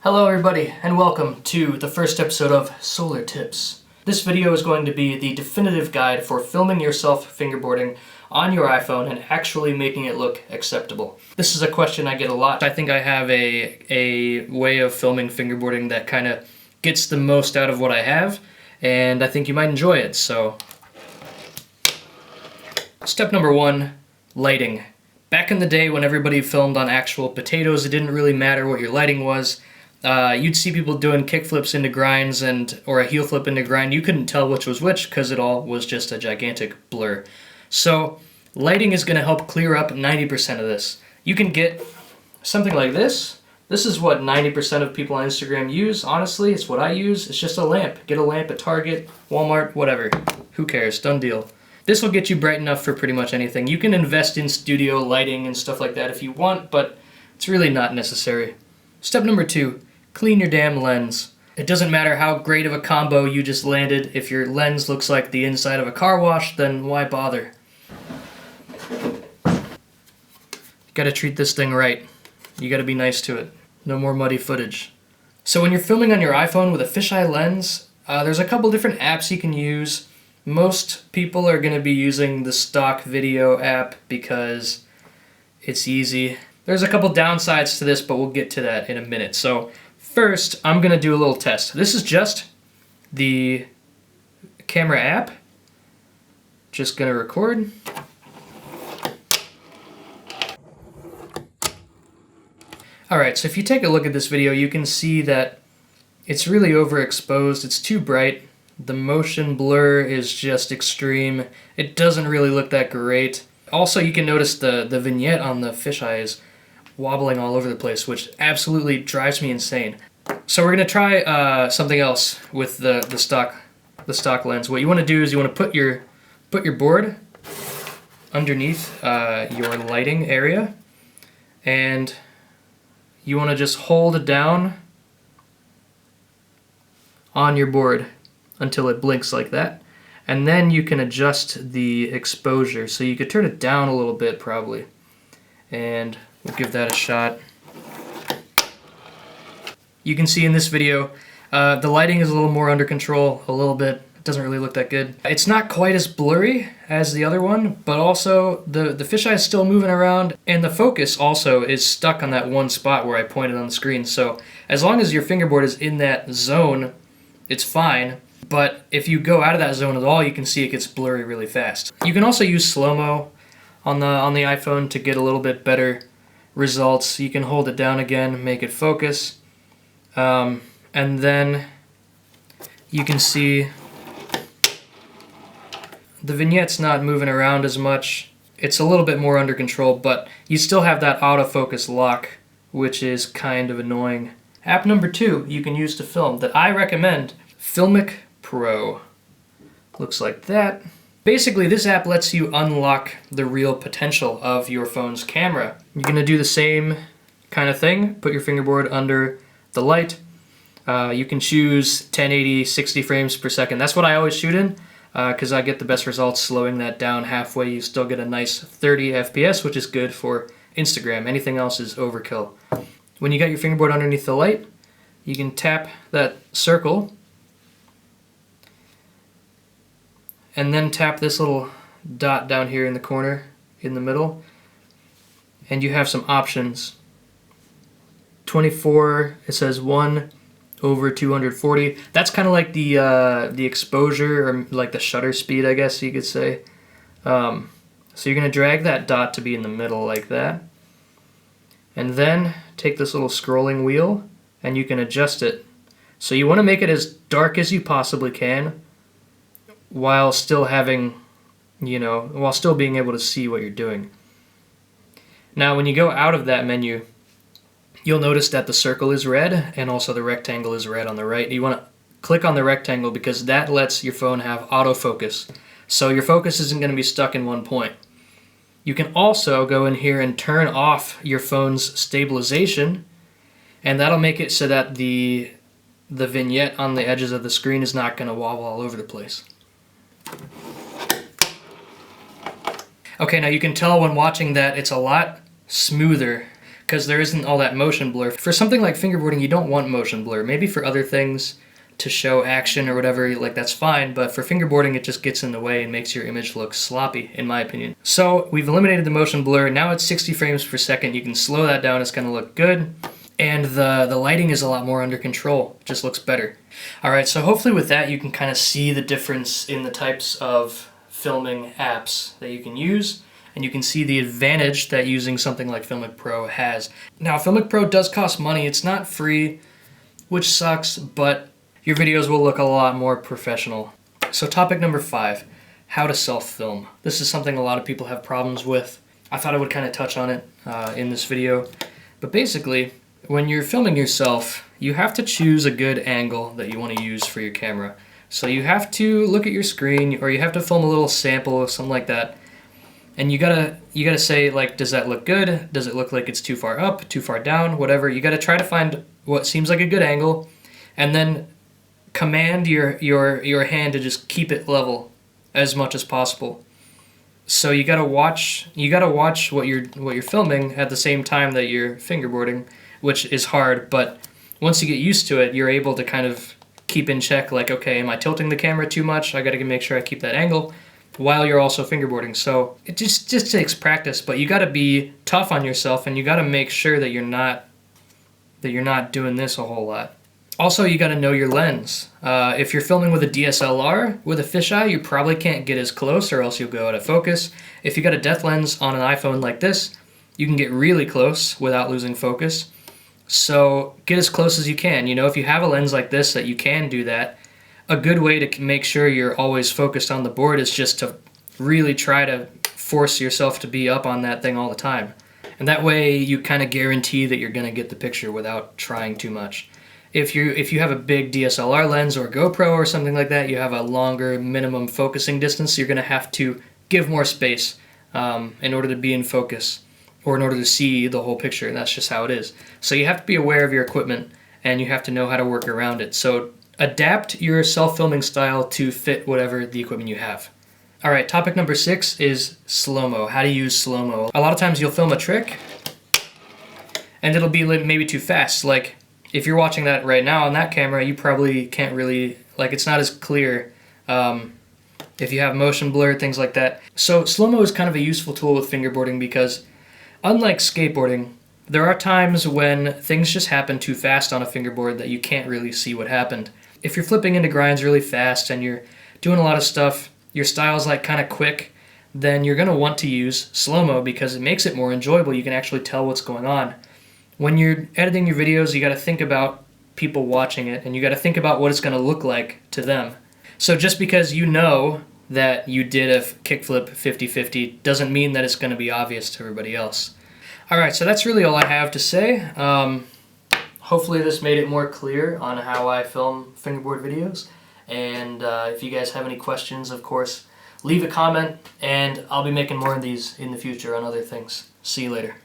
Hello everybody, and welcome to the first episode of Solar Tips. This video is going to be the definitive guide for filming yourself fingerboarding on your iPhone and actually making it look acceptable. This is a question I get a lot. I think I have a way of filming fingerboarding that kind of gets the most out of what I have, and I think you might enjoy it, so. Step number 1, lighting. Back in the day when everybody filmed on actual potatoes, it didn't really matter what your lighting was. You'd see people doing kickflips into grinds or a heel flip into grind. You couldn't tell which was which because it all was just a gigantic blur. So lighting is going to help clear up 90% of this. You can get something like this. This is what 90% of people on Instagram use. Honestly, it's what I use. It's just a lamp. Get a lamp at Target, Walmart, whatever. Who cares? Done deal. This will get you bright enough for pretty much anything. You can invest in studio lighting and stuff like that if you want, but it's really not necessary. Step number 2. Clean your damn lens. It doesn't matter how great of a combo you just landed. If your lens looks like the inside of a car wash, then why bother? You gotta treat this thing right. You gotta be nice to it. No more muddy footage. So when you're filming on your iPhone with a fisheye lens, there's a couple different apps you can use. Most people are gonna be using the stock video app because it's easy. There's a couple downsides to this, but we'll get to that in a minute. So first, I'm going to do a little test. This is just the camera app. Just going to record. Alright, so if you take a look at this video, you can see that it's really overexposed. It's too bright. The motion blur is just extreme. It doesn't really look that great. Also, you can notice the vignette on the fisheye is wobbling all over the place, which absolutely drives me insane. So we're gonna try something else with the stock lens. What you want to do is you want to put your board underneath your lighting area, and you want to just hold it down on your board until it blinks like that, and then you can adjust the exposure. So you could turn it down a little bit probably, and we'll give that a shot. You can see in this video, the lighting is a little more under control, a little bit. It doesn't really look that good. It's not quite as blurry as the other one, but also the fisheye is still moving around, and the focus also is stuck on that one spot where I pointed on the screen. So as long as your fingerboard is in that zone, it's fine. But if you go out of that zone at all, you can see it gets blurry really fast. You can also use slow-mo on the iPhone to get a little bit better results. You can hold it down again, make it focus, and then you can see the vignette's not moving around as much. It's a little bit more under control, but you still have that autofocus lock, which is kind of annoying. App number 2 you can use to film that I recommend, Filmic Pro. Looks like that. Basically, this app lets you unlock the real potential of your phone's camera. You're going to do the same kind of thing. Put your fingerboard under the light. You can choose 1080, 60 frames per second. That's what I always shoot in because I get the best results slowing that down halfway. You still get a nice 30 FPS, which is good for Instagram. Anything else is overkill. When you got your fingerboard underneath the light, you can tap that circle and then tap this little dot down here in the corner, in the middle, and you have some options. 24, it says 1/240. That's kind of like the exposure, or like the shutter speed, I guess you could say. So you're going to drag that dot to be in the middle like that, and then take this little scrolling wheel, and you can adjust it. So you want to make it as dark as you possibly can, while still having, while still being able to see what you're doing. Now, when you go out of that menu, you'll notice that the circle is red and also the rectangle is red on the right. You want to click on the rectangle because that lets your phone have autofocus. So your focus isn't going to be stuck in one point. You can also go in here and turn off your phone's stabilization, and that'll make it so that the vignette on the edges of the screen is not going to wobble all over the place. Okay, now you can tell when watching that it's a lot smoother because there isn't all that motion blur. For something like fingerboarding, you don't want motion blur. Maybe for other things to show action or whatever, like that's fine, but for fingerboarding it just gets in the way and makes your image look sloppy, in my opinion. So we've eliminated the motion blur. Now it's 60 frames per second. You can slow that down, it's gonna look good. And the lighting is a lot more under control, it just looks better. Alright, so hopefully with that you can kind of see the difference in the types of filming apps that you can use, and you can see the advantage that using something like Filmic Pro has. Now Filmic Pro does cost money, it's not free, which sucks, but your videos will look a lot more professional. So topic number 5, how to self-film. This is something a lot of people have problems with. I thought I would kind of touch on it in this video. But basically, when you're filming yourself, you have to choose a good angle that you want to use for your camera. So you have to look at your screen, or you have to film a little sample or something like that. And you gotta say, like, does that look good? Does it look like it's too far up, too far down, whatever. You gotta try to find what seems like a good angle, and then command your hand to just keep it level as much as possible. So you gotta watch what you're filming at the same time that you're fingerboarding, which is hard, but once you get used to it, you're able to kind of keep in check, like, okay, am I tilting the camera too much? I gotta make sure I keep that angle while you're also fingerboarding. So it just takes practice, but you gotta be tough on yourself, and you gotta make sure that you're not doing this a whole lot. Also, you gotta know your lens. If you're filming with a DSLR with a fisheye, you probably can't get as close, or else you'll go out of focus. If you got a depth lens on an iPhone like this, you can get really close without losing focus. So get as close as you can. You know, if you have a lens like this that you can do that, a good way to make sure you're always focused on the board is just to really try to force yourself to be up on that thing all the time. And that way you kind of guarantee that you're gonna get the picture without trying too much. If you have a big DSLR lens or GoPro or something like that, you have a longer minimum focusing distance, you're gonna have to give more space in order to be in focus, or in order to see the whole picture, and that's just how it is. So you have to be aware of your equipment, and you have to know how to work around it. So adapt your self-filming style to fit whatever the equipment you have. Alright, topic number 6 is slow-mo, how to use slow-mo. A lot of times you'll film a trick, and it'll be maybe too fast. Like, if you're watching that right now on that camera, you probably can't really, like, it's not as clear if you have motion blur, things like that. So slow-mo is kind of a useful tool with fingerboarding because, unlike skateboarding, there are times when things just happen too fast on a fingerboard that you can't really see what happened. If you're flipping into grinds really fast and you're doing a lot of stuff, your style's like kind of quick, then you're gonna want to use slow-mo because it makes it more enjoyable. You can actually tell what's going on. When you're editing your videos, you gotta think about people watching it, and you gotta think about what it's gonna look like to them. So just because you know that you did a kickflip 50-50 doesn't mean that it's gonna be obvious to everybody else. Alright, so that's really all I have to say. Hopefully this made it more clear on how I film fingerboard videos. And if you guys have any questions, of course, leave a comment, and I'll be making more of these in the future on other things. See you later.